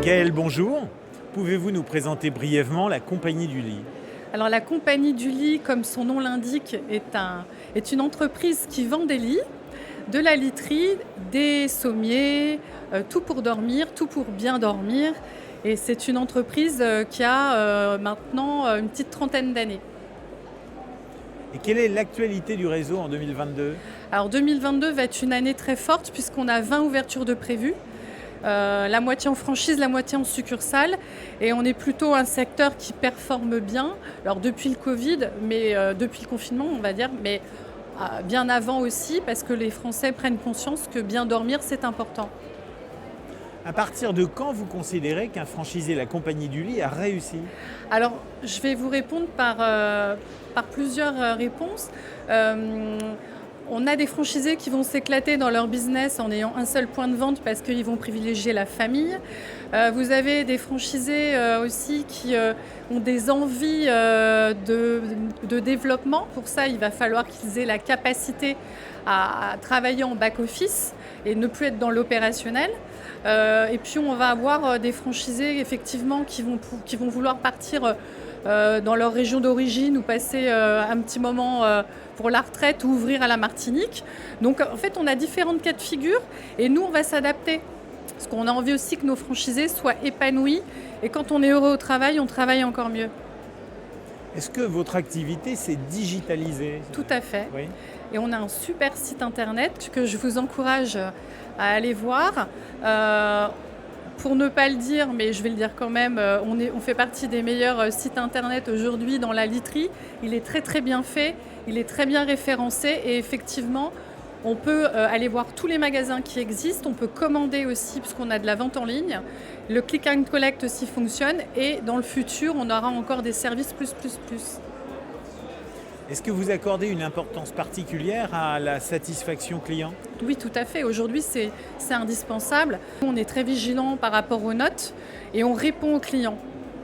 Gaëlle, bonjour. Pouvez-vous nous présenter brièvement la Compagnie du Lit? Alors la Compagnie du Lit, comme son nom l'indique, est une entreprise qui vend des lits, de la literie, des sommiers, tout pour dormir, tout pour bien dormir. Et c'est une entreprise qui a maintenant une petite trentaine d'années. Et quelle est l'actualité du réseau en 2022? Alors 2022 va être une année très forte puisqu'on a 20 ouvertures de prévues. La moitié en franchise, la moitié en succursale. Et on est plutôt un secteur qui performe bien. Alors depuis le Covid, mais depuis le confinement, on va dire, mais bien avant aussi, parce que les Français prennent conscience que bien dormir, c'est important. À partir de quand vous considérez qu'un franchisé la Compagnie du Lit a réussi? Alors, je vais vous répondre par plusieurs réponses. On a des franchisés qui vont s'éclater dans leur business en ayant un seul point de vente parce qu'ils vont privilégier la famille. Vous avez des franchisés aussi qui ont des envies de développement. Pour ça, il va falloir qu'ils aient la capacité à travailler en back-office et ne plus être dans l'opérationnel. Et puis, on va avoir des franchisés effectivement qui vont vouloir partir dans leur région d'origine ou passer un petit moment pour la retraite ou ouvrir à la Martinique. Donc en fait, on a différentes cas de figure et nous, on va s'adapter. Parce qu'on a envie aussi que nos franchisés soient épanouis et quand on est heureux au travail, on travaille encore mieux. Est-ce que votre activité s'est digitalisée? Tout à fait. Oui. Et on a un super site internet que je vous encourage à aller voir. Pour ne pas le dire, mais je vais le dire quand même, on fait partie des meilleurs sites internet aujourd'hui dans la literie. Il est très très bien fait, il est très bien référencé et effectivement, on peut aller voir tous les magasins qui existent. On peut commander aussi puisqu'on a de la vente en ligne. Le click and collect aussi fonctionne et dans le futur, on aura encore des services plus. Est-ce que vous accordez une importance particulière à la satisfaction client? Oui, tout à fait. Aujourd'hui, c'est indispensable. On est très vigilant par rapport aux notes et on répond aux clients.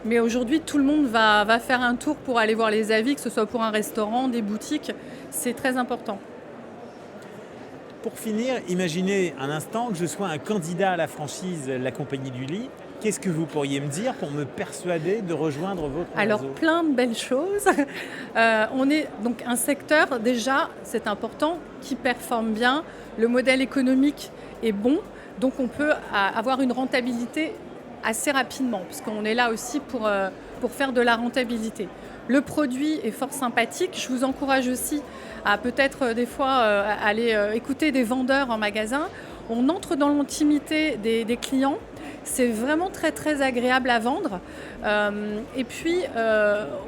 Mais aujourd'hui, tout le monde va faire un tour pour aller voir les avis, que ce soit pour un restaurant, des boutiques. C'est très important. Pour finir, imaginez un instant que je sois un candidat à la franchise La Compagnie du Lit. Qu'est-ce que vous pourriez me dire pour me persuader de rejoindre votre Alors, réseau? plein de belles choses. On est donc un secteur, déjà, c'est important, qui performe bien. Le modèle économique est bon, donc on peut avoir une rentabilité assez rapidement, puisqu'on est là aussi pour faire de la rentabilité. Le produit est fort sympathique. Je vous encourage aussi à peut-être des fois aller écouter des vendeurs en magasin. On entre dans l'intimité des clients. C'est vraiment très très agréable à vendre. Et puis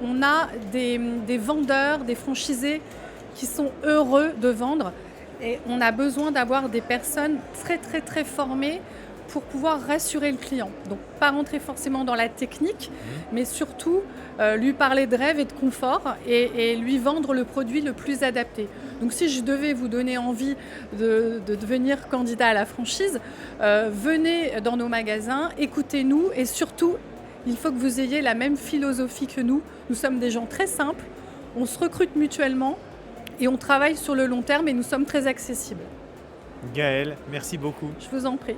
on a des vendeurs, des franchisés qui sont heureux de vendre. Et on a besoin d'avoir des personnes très très très formées pour pouvoir rassurer le client. Donc pas rentrer forcément dans la technique, mais surtout lui parler de rêve et de confort et lui vendre le produit le plus adapté. Donc si je devais vous donner envie de devenir candidat à la franchise, venez dans nos magasins, écoutez-nous et surtout, il faut que vous ayez la même philosophie que nous. Nous sommes des gens très simples, on se recrute mutuellement et on travaille sur le long terme et nous sommes très accessibles. Gaëlle, merci beaucoup. Je vous en prie.